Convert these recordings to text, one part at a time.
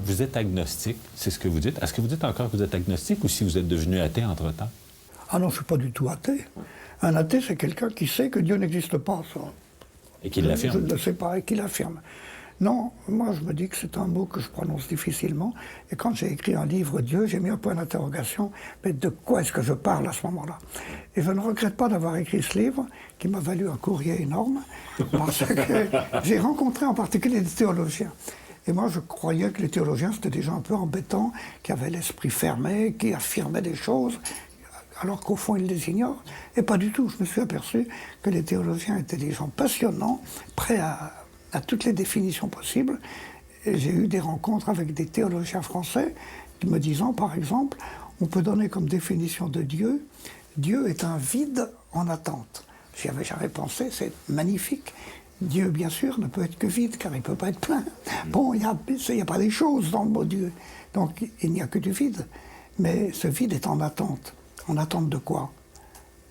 Vous êtes agnostique, c'est ce que vous dites. Est-ce que vous dites encore que vous êtes agnostique ou si vous êtes devenu athée entre-temps? Ah non, je ne suis pas du tout athée. Un athée, c'est quelqu'un qui sait que Dieu n'existe pas, ça. Et qui l'affirme? Je ne le sais pas, et qui l'affirme. Non, moi je me dis que c'est un mot que je prononce difficilement. Et quand j'ai écrit un livre Dieu, j'ai mis un point d'interrogation. Mais de quoi est-ce que je parle à ce moment-là? Et je ne regrette pas d'avoir écrit ce livre, qui m'a valu un courrier énorme, parce que j'ai rencontré en particulier des théologiens. Et moi je croyais que les théologiens c'était des gens un peu embêtants, qui avaient l'esprit fermé, qui affirmaient des choses, alors qu'au fond ils les ignorent. Et pas du tout. Je me suis aperçu que les théologiens étaient des gens passionnants, prêts à toutes les définitions possibles. Et j'ai eu des rencontres avec des théologiens français me disant, par exemple, on peut donner comme définition de Dieu, Dieu est un vide en attente. J'y avais jamais pensé, c'est magnifique. Dieu, bien sûr, ne peut être que vide, car il ne peut pas être plein. Bon, il n'y a pas des choses dans le mot Dieu. Donc, il n'y a que du vide. Mais ce vide est en attente. En attente de quoi?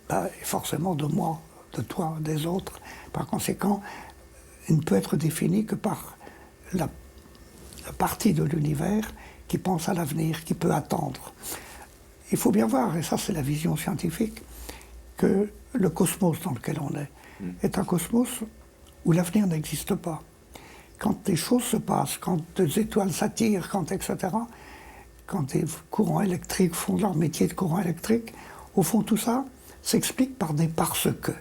Ben, forcément de moi, de toi, des autres. Par conséquent, il ne peut être défini que par la partie de l'univers qui pense à l'avenir, qui peut attendre. Il faut bien voir, et ça c'est la vision scientifique, que le cosmos dans lequel on est un cosmos où l'avenir n'existe pas. Quand des choses se passent, quand des étoiles s'attirent, etc., quand des courants électriques font leur métier de courant électrique, au fond tout ça s'explique par des parce que.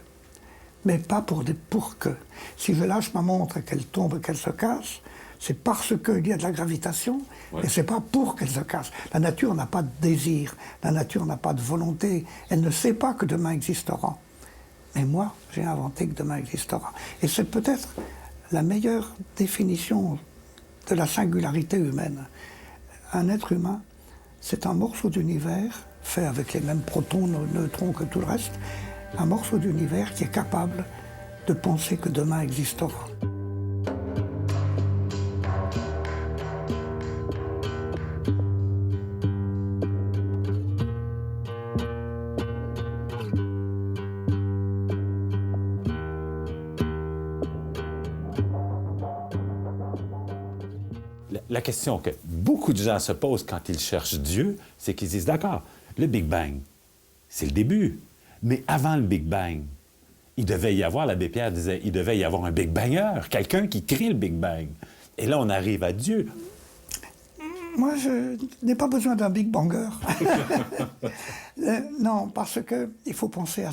Mais pas pour des pour que. Si je lâche ma montre et qu'elle tombe et qu'elle se casse, c'est parce qu'il y a de la gravitation, mais c'est pas pour qu'elle se casse. La nature n'a pas de désir, la nature n'a pas de volonté, elle ne sait pas que demain existera. Mais moi, j'ai inventé que demain existera. Et c'est peut-être la meilleure définition de la singularité humaine. Un être humain, c'est un morceau d'univers, fait avec les mêmes protons, neutrons que tout le reste, un morceau d'univers qui est capable de penser que demain existera. La question que beaucoup de gens se posent quand ils cherchent Dieu, c'est qu'ils disent, d'accord, le Big Bang, c'est le début. Mais avant le Big Bang, il devait y avoir, l'abbé Pierre disait, il devait y avoir un Big Banger, quelqu'un qui crée le Big Bang. Et là, on arrive à Dieu. Moi, je n'ai pas besoin d'un Big Banger. Non, parce qu'il faut penser à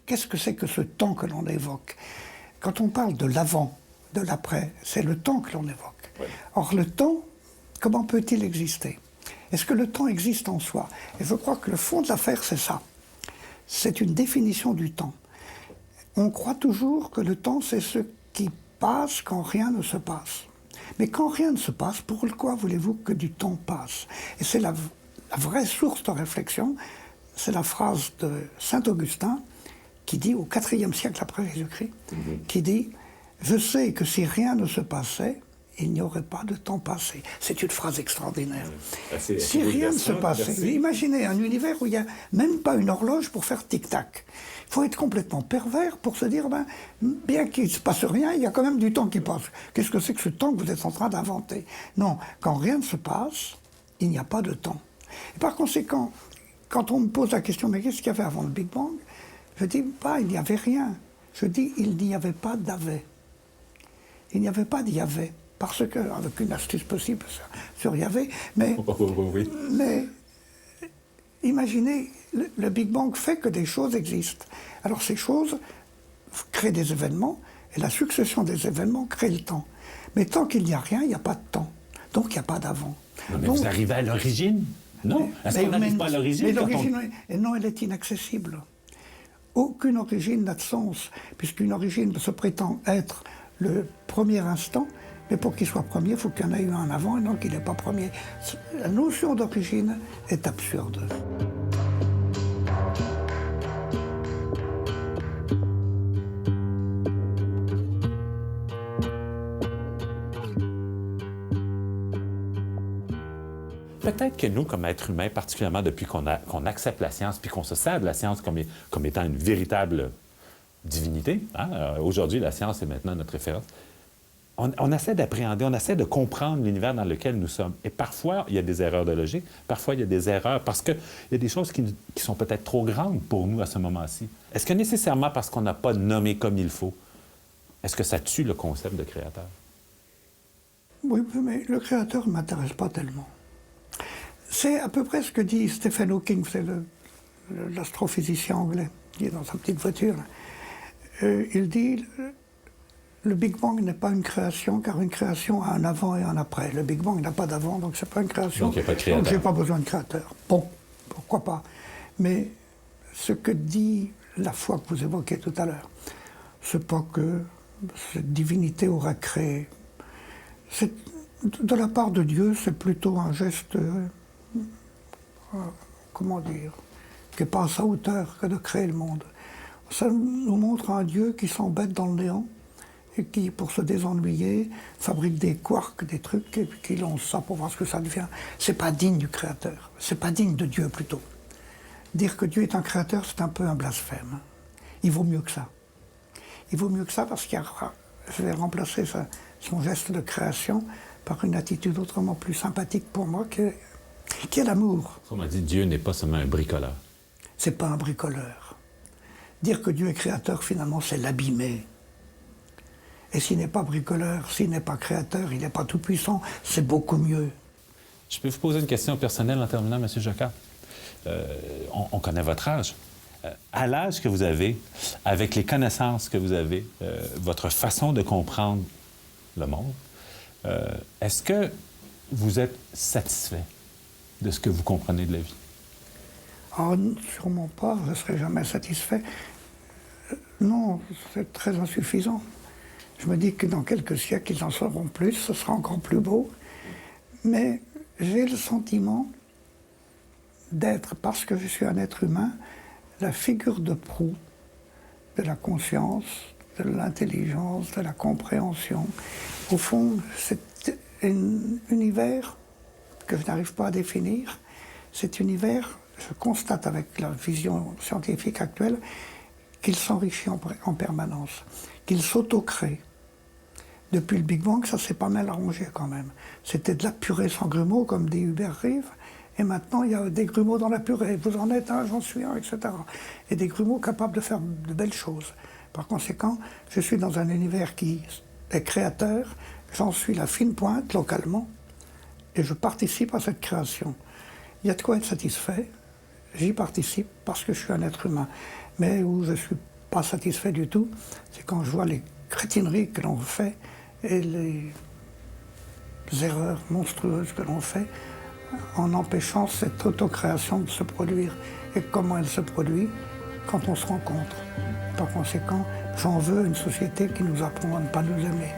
qu'est-ce que c'est que ce temps que l'on évoque. Quand on parle de l'avant, de l'après, c'est le temps que l'on évoque. Ouais. Or, le temps, comment peut-il exister? Est-ce que le temps existe en soi? Et je crois que le fond de l'affaire, c'est ça. C'est une définition du temps. On croit toujours que le temps, c'est ce qui passe quand rien ne se passe. Mais quand rien ne se passe, pourquoi voulez-vous que du temps passe? Et c'est la vraie source de réflexion, c'est la phrase de saint Augustin, qui dit, au IVe siècle après Jésus-Christ, qui dit « Je sais que si rien ne se passait, il n'y aurait pas de temps passé. » C'est une phrase extraordinaire. Si rien ne se passait, imaginez un univers où il n'y a même pas une horloge pour faire tic-tac. Il faut être complètement pervers pour se dire, bien qu'il ne se passe rien, il y a quand même du temps qui passe. Qu'est-ce que c'est que ce temps que vous êtes en train d'inventer? Non, quand rien ne se passe, il n'y a pas de temps. Et par conséquent, quand on me pose la question, mais qu'est-ce qu'il y avait avant le Big Bang? Je dis pas, il n'y avait rien. Je dis, il n'y avait pas d'avait. Il n'y avait pas d'Yahvé. Parce que, avec une astuce possible sur Yahvé, mais imaginez, le Big Bang fait que des choses existent. Alors ces choses créent des événements, et la succession des événements crée le temps. Mais tant qu'il n'y a rien, il n'y a pas de temps. Donc il n'y a pas d'avant. Mais vous arrivez à l'origine? Non? Est-ce qu'on n'arrive pas à l'origine? Mais l'origine, non, elle est inaccessible. Aucune origine n'a de sens, puisqu'une origine se prétend être le premier instant, mais pour qu'il soit premier, il faut qu'il y en ait eu un avant, et donc il n'est pas premier. La notion d'origine est absurde. Peut-être que nous, comme êtres humains, particulièrement depuis qu'on accepte la science, puis qu'on se sert de la science comme étant une véritable divinité, hein? Aujourd'hui, la science est maintenant notre référence. On essaie d'appréhender, on essaie de comprendre l'univers dans lequel nous sommes. Et parfois, il y a des erreurs de logique, parfois, il y a des erreurs parce qu'il y a des choses qui sont peut-être trop grandes pour nous à ce moment-ci. Est-ce que nécessairement parce qu'on n'a pas nommé comme il faut, est-ce que ça tue le concept de créateur? Oui, mais le créateur ne m'intéresse pas tellement. C'est à peu près ce que dit Stephen Hawking, c'est l'astrophysicien anglais, qui est dans sa petite voiture. Il dit... Le Big Bang n'est pas une création, car une création a un avant et un après. Le Big Bang n'a pas d'avant, donc c'est pas une création. Donc il n'y a pas de créateur. Donc j'ai pas besoin de créateur. Bon, pourquoi pas. Mais ce que dit la foi que vous évoquez tout à l'heure, c'est pas que cette divinité aura créé. De la part de Dieu, c'est plutôt un geste, comment dire, qui n'est pas à sa hauteur que de créer le monde. Ça nous montre un Dieu qui s'embête dans le néant, et qui, pour se désennuyer, fabrique des quarks, des trucs, et puis qui lance ça pour voir ce que ça devient. C'est pas digne du Créateur. C'est pas digne de Dieu, plutôt. Dire que Dieu est un Créateur, c'est un peu un blasphème. Il vaut mieux que ça. Il vaut mieux que ça parce qu'il je vais remplacer son geste de création par une attitude autrement plus sympathique pour moi, qui est l'amour. On m'a dit Dieu n'est pas seulement un bricoleur. C'est pas un bricoleur. Dire que Dieu est créateur, finalement, c'est l'abîmer. Et s'il n'est pas bricoleur, s'il n'est pas créateur, il n'est pas tout-puissant, c'est beaucoup mieux. Je peux vous poser une question personnelle en terminant, M. Jacquard? On connaît votre âge. À l'âge que vous avez, avec les connaissances que vous avez, votre façon de comprendre le monde, est-ce que vous êtes satisfait de ce que vous comprenez de la vie? Oh, sûrement pas, je ne serai jamais satisfait. Non, c'est très insuffisant. Je me dis que dans quelques siècles, ils en sauront plus, ce sera encore plus beau. Mais j'ai le sentiment d'être, parce que je suis un être humain, la figure de proue de la conscience, de l'intelligence, de la compréhension. Au fond, c'est un univers que je n'arrive pas à définir. Cet univers, je constate avec la vision scientifique actuelle, qu'il s'enrichit en permanence, qu'il s'auto-crée. Depuis le Big Bang, ça s'est pas mal arrangé quand même. C'était de la purée sans grumeaux, comme dit Hubert Reeves, et maintenant il y a des grumeaux dans la purée. Vous en êtes un, j'en suis un, etc. Et des grumeaux capables de faire de belles choses. Par conséquent, je suis dans un univers qui est créateur, j'en suis la fine pointe localement, et je participe à cette création. Il y a de quoi être satisfait, j'y participe parce que je suis un être humain. Mais où je ne suis pas satisfait du tout, c'est quand je vois les crétineries que l'on fait et les erreurs monstrueuses que l'on fait en empêchant cette autocréation de se produire. Et comment elle se produit? Quand on se rencontre. Par conséquent, j'en veux une société qui nous apprend à ne pas nous aimer.